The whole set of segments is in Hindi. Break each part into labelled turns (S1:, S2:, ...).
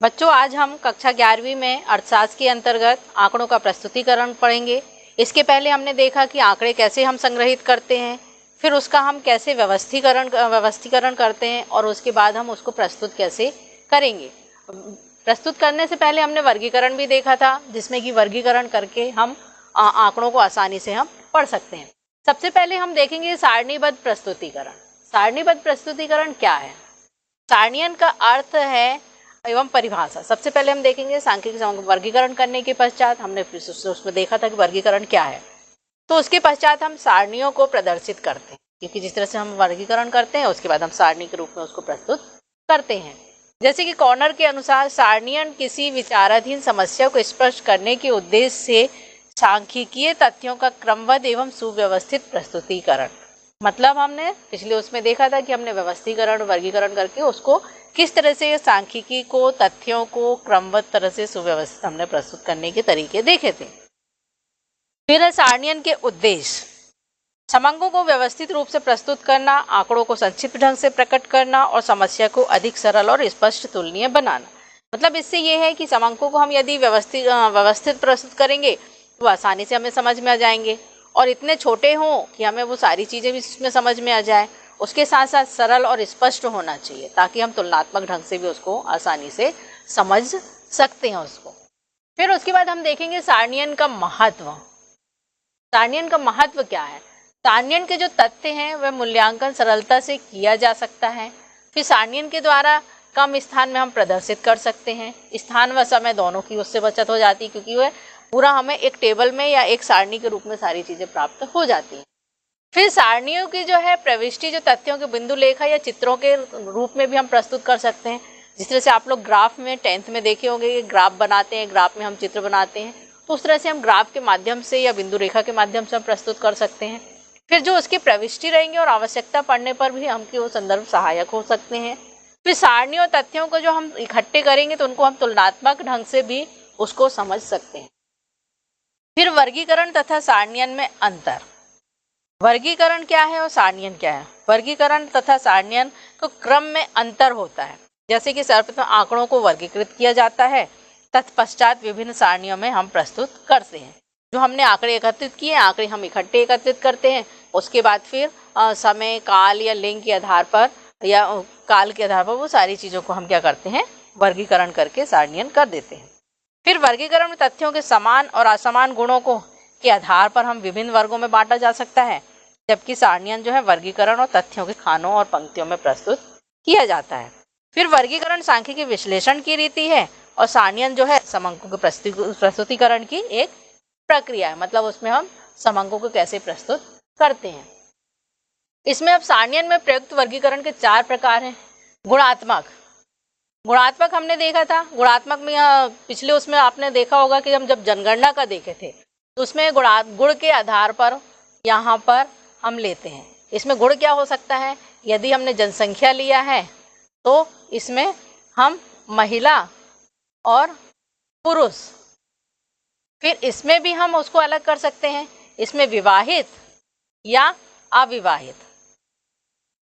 S1: बच्चों, आज हम कक्षा 11वीं में अर्थशास्त्र के अंतर्गत आंकड़ों का प्रस्तुतिकरण पढ़ेंगे। इसके पहले हमने देखा कि आंकड़े कैसे हम संग्रहित करते हैं, फिर उसका हम कैसे व्यवस्थीकरण करते हैं और उसके बाद हम उसको प्रस्तुत कैसे करेंगे। प्रस्तुत करने से पहले हमने वर्गीकरण भी देखा था, जिसमें कि वर्गीकरण करके हम आंकड़ों को आसानी से हम पढ़ सकते हैं। सबसे पहले हम देखेंगे सारणीबद्ध प्रस्तुतिकरण। सारणीबद्ध प्रस्तुतिकरण क्या है? सारणीयन का अर्थ है एवं परिभाषा। सबसे पहले हम देखेंगे सांख्यिकी वर्गीकरण करने के पश्चात हमने फिर उसमें देखा था कि वर्गीकरण क्या है, तो उसके पश्चात हम सारणियों को प्रदर्शित करते हैं, क्योंकि जिस तरह से हम वर्गीकरण करते हैं उसके बाद हम सारणी के रूप में उसको प्रस्तुत करते हैं। जैसे कि कॉर्नर के अनुसार सारणीयन किसी विचाराधीन समस्या को स्पष्ट करने के उद्देश्य से सांख्यिकीय तथ्यों का क्रमबद्ध एवं सुव्यवस्थित प्रस्तुतिकरण। मतलब हमने पिछले उसमें देखा था कि हमने व्यवस्थीकरण वर्गीकरण करके उसको किस तरह से सांख्यिकी को तथ्यों को क्रमबद्ध तरह से सुव्यवस्थित हमने प्रस्तुत करने के तरीके देखे थे। फिर सारणीयन के उद्देश्य: समंकों को व्यवस्थित रूप से प्रस्तुत करना, आंकड़ों को संक्षिप्त ढंग से प्रकट करना और समस्या को अधिक सरल और स्पष्ट तुलनीय बनाना। मतलब इससे यह है कि समंकों को हम यदि व्यवस्थित प्रस्तुत करेंगे तो आसानी से हमें समझ में आ जाएंगे, और इतने छोटे हों कि हमें वो सारी चीज़ें भी इसमें समझ में आ जाए। उसके साथ साथ सरल और स्पष्ट होना चाहिए ताकि हम तुलनात्मक ढंग से भी उसको आसानी से समझ सकते हैं उसको। फिर उसके बाद हम देखेंगे सारणीयन का महत्व। सारणीयन का महत्व क्या है? सारणीयन के जो तथ्य हैं वह मूल्यांकन सरलता से किया जा सकता है। फिर सारणीयन के द्वारा कम स्थान में हम प्रदर्शित कर सकते हैं। स्थान व समय दोनों की उससे बचत हो जाती है, क्योंकि वह पूरा हमें एक टेबल में या एक सारणी के रूप में सारी चीज़ें प्राप्त हो जाती हैं। फिर सारणियों की जो है प्रविष्टि, जो तथ्यों के बिंदु लेखा या चित्रों के रूप में भी हम प्रस्तुत कर सकते हैं। जिस तरह से आप लोग ग्राफ में 10th में देखे होंगे कि ग्राफ बनाते हैं, ग्राफ में हम चित्र बनाते हैं, तो उस तरह से हम ग्राफ के माध्यम से या बिंदु रेखा के माध्यम से हम प्रस्तुत कर सकते हैं। फिर जो उसकी प्रविष्टि रहेंगे और आवश्यकता पड़ने पर भी हमके वो संदर्भ सहायक हो सकते हैं। फिर सारणियों तथ्यों को जो हम इकट्ठे करेंगे तो उनको हम तुलनात्मक ढंग से भी उसको समझ सकते हैं। फिर वर्गीकरण तथा सारणीयन में अंतर। वर्गीकरण क्या है और सारणीयन क्या है? वर्गीकरण तथा सारणीयन को क्रम में अंतर होता है। जैसे कि सर्वप्रथम आंकड़ों को वर्गीकृत किया जाता है, तत्पश्चात विभिन्न सारणियों में हम प्रस्तुत करते हैं। जो हमने आंकड़े एकत्रित किए, आंकड़े हम इकट्ठे एकत्रित करते हैं, उसके बाद फिर समय, काल या लिंग के आधार पर या काल के आधार पर वो सारी चीज़ों को हम क्या करते हैं, वर्गीकरण करके सारणीयन कर देते हैं। फिर वर्गीकरण में तथ्यों के समान और असमान गुणों को के आधार पर हम विभिन्न वर्गों में बांटा जा सकता है, जबकि सारणीयन जो है वर्गीकरण और तथ्यों के खानों और पंक्तियों में प्रस्तुत किया जाता है। फिर वर्गीकरण सांख्यिकी विश्लेषण की रीति है और सारणीयन जो है समंकों के प्रस्तुतिकरण की एक प्रक्रिया है। मतलब उसमें हम समंकों को कैसे प्रस्तुत करते हैं। इसमें अब सारणीयन में प्रयुक्त वर्गीकरण के 4 प्रकार हैं। गुणात्मक हमने देखा था। गुणात्मक में पिछले उसमें आपने देखा होगा कि हम जब जनगणना का देखे थे तो उसमें गुण के आधार पर यहाँ पर हम लेते हैं। इसमें गुण क्या हो सकता है? यदि हमने जनसंख्या लिया है तो इसमें हम महिला और पुरुष, फिर इसमें भी हम उसको अलग कर सकते हैं, इसमें विवाहित या अविवाहित।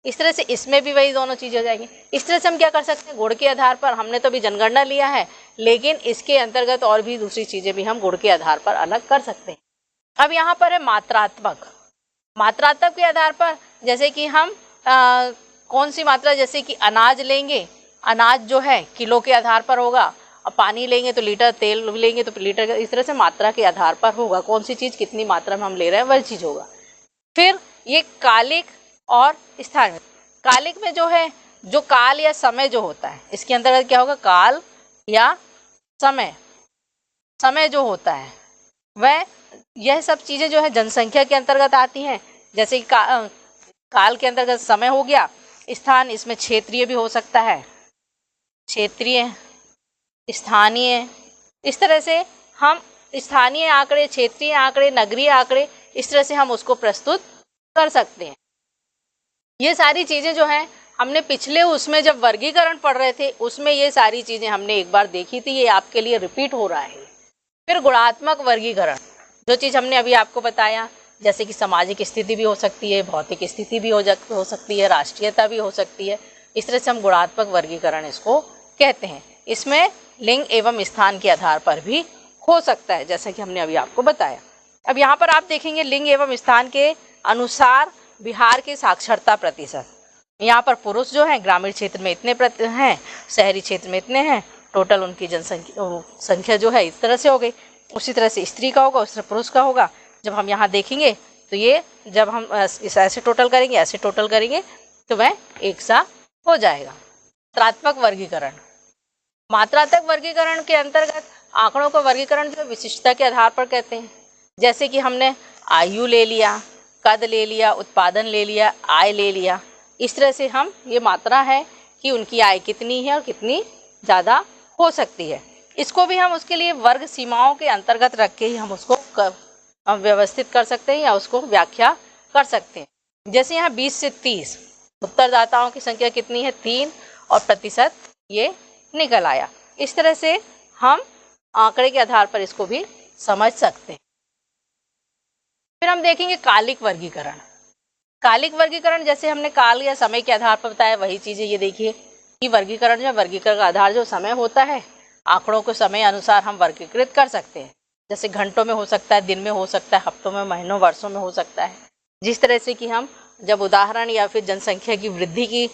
S1: इस तरह से इसमें भी वही दोनों चीज़ें हो जाएंगी। इस तरह से हम क्या कर सकते हैं, गुण के आधार पर। हमने तो अभी जनगणना लिया है, लेकिन इसके अंतर्गत और भी दूसरी चीज़ें भी हम गुण के आधार पर अलग कर सकते हैं। अब यहाँ पर है मात्रात्मक। मात्रात्मक के आधार पर जैसे कि हम कौन सी मात्रा, जैसे कि अनाज लेंगे, अनाज जो है किलो के आधार पर होगा, और पानी लेंगे तो लीटर, तेल लेंगे तो लीटर, इस तरह से मात्रा के आधार पर होगा। कौन सी चीज़ कितनी मात्रा में हम ले रहे हैं वह चीज़ होगा। फिर ये कालिक और स्थानिक। कालिक में जो है, जो काल या समय जो होता है, इसके अंतर्गत क्या होगा, काल या समय। समय जो होता है वह, यह सब चीज़ें जो है जनसंख्या के अंतर्गत आती हैं। जैसे कि काल के अंतर्गत समय हो गया। स्थान, इसमें क्षेत्रीय भी हो सकता है, क्षेत्रीय, स्थानीय। इस तरह से हम स्थानीय आंकड़े, क्षेत्रीय आंकड़े, नगरीय आंकड़े, इस तरह से हम उसको प्रस्तुत कर सकते हैं। ये सारी चीज़ें जो हैं हमने पिछले उसमें जब वर्गीकरण पढ़ रहे थे उसमें ये सारी चीज़ें हमने एक बार देखी थी, ये आपके लिए रिपीट हो रहा है। फिर गुणात्मक वर्गीकरण, जो चीज़ हमने अभी आपको बताया, जैसे कि सामाजिक स्थिति भी हो सकती है, भौतिक स्थिति भी हो सकती है, राष्ट्रीयता भी हो सकती है। इस तरह से हम गुणात्मक वर्गीकरण इसको कहते हैं। इसमें लिंग एवं स्थान के आधार पर भी हो सकता है, जैसा कि हमने अभी आपको बताया। अब यहाँ पर आप देखेंगे लिंग एवं स्थान के अनुसार बिहार के साक्षरता प्रतिशत। यहाँ पर पुरुष जो हैं ग्रामीण क्षेत्र में इतने हैं, शहरी क्षेत्र में इतने हैं, टोटल उनकी संख्या जो है इस तरह से हो गई। उसी तरह से स्त्री का होगा, उस तरह पुरुष का होगा। जब हम यहाँ देखेंगे तो ये जब हम ऐसे टोटल करेंगे तो वह एक सा हो जाएगा। मात्रात्मक वर्गीकरण। मात्रात्मक वर्गीकरण के अंतर्गत आंकड़ों का वर्गीकरण जो विशिष्टता के आधार पर कहते हैं। जैसे कि हमने आयु ले लिया, कद ले लिया, उत्पादन ले लिया, आय ले लिया। इस तरह से हम ये मात्रा है कि उनकी आय कितनी है और कितनी ज़्यादा हो सकती है। इसको भी हम उसके लिए वर्ग सीमाओं के अंतर्गत रख के ही हम उसको व्यवस्थित कर सकते हैं या उसको व्याख्या कर सकते हैं। जैसे यहाँ 20 से 30 उत्तरदाताओं की संख्या कितनी है, 3 और प्रतिशत ये निकल आया। इस तरह से हम आंकड़े के आधार पर इसको भी समझ सकते हैं। फिर हम देखेंगे कालिक वर्गीकरण। कालिक वर्गीकरण जैसे हमने काल या समय के आधार पर बताया, वही चीज़ें ये देखिए कि वर्गीकरण जो वर्गीकरण का आधार जो समय होता है, आंकड़ों को समय अनुसार हम वर्गीकृत कर सकते हैं। जैसे घंटों में हो सकता है, दिन में हो सकता है, हफ्तों में, महीनों, वर्षों में हो सकता है। जिस तरह से कि हम जब उदाहरण या फिर जनसंख्या की वृद्धि की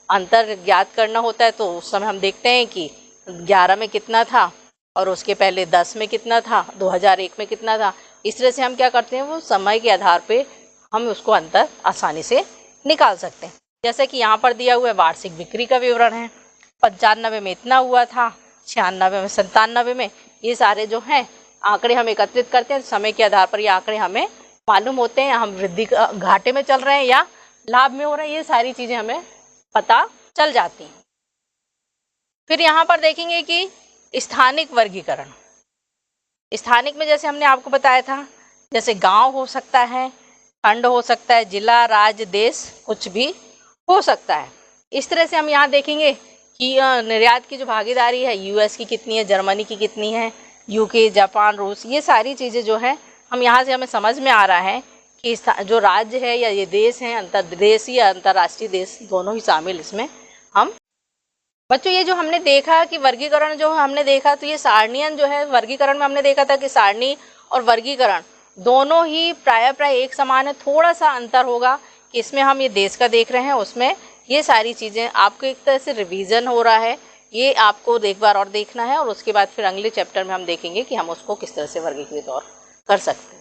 S1: अंतर ज्ञात करना होता है तो उस समय हम देखते हैं कि 11 में कितना था और उसके पहले 10 में कितना था, 2001 में कितना था। इस तरह से हम क्या करते हैं, वो समय के आधार पे हम उसको अंतर आसानी से निकाल सकते हैं। जैसे कि यहाँ पर दिया हुआ है वार्षिक बिक्री का विवरण है, 95 में इतना हुआ था, 96 में, 97 में। ये सारे जो हैं आंकड़े हम एकत्रित करते हैं, समय के आधार पर ये आंकड़े हमें मालूम होते हैं, हम वृद्धि घाटे में चल रहे हैं या लाभ में हो रहे हैं, ये सारी चीज़ें हमें पता चल जाती हैं। फिर यहाँ पर देखेंगे कि स्थानिक वर्गीकरण। स्थानिक में जैसे हमने आपको बताया था, जैसे गांव हो सकता है, खंड हो सकता है, जिला, राज्य, देश, कुछ भी हो सकता है। इस तरह से हम यहाँ देखेंगे कि निर्यात की जो भागीदारी है यूएस की कितनी है, जर्मनी की कितनी है, यूके, जापान, रूस, ये सारी चीज़ें जो है हम यहाँ से हमें समझ में आ रहा है कि जो राज्य है या ये देश हैं, अंतर्देशीय या अंतर्राष्ट्रीय देश दोनों ही शामिल इसमें हम। बच्चों ये जो हमने देखा कि वर्गीकरण जो हमने देखा, तो ये सारणियन जो है वर्गीकरण में हमने देखा था कि सारणी और वर्गीकरण दोनों ही प्राय एक समान है। थोड़ा सा अंतर होगा कि इसमें हम ये देश का देख रहे हैं, उसमें ये सारी चीज़ें आपको एक तरह से रिवीजन हो रहा है, ये आपको एक बार और देखना है और उसके बाद फिर अगले चैप्टर में हम देखेंगे कि हम उसको किस तरह से वर्गीकृत और कर सकते हैं।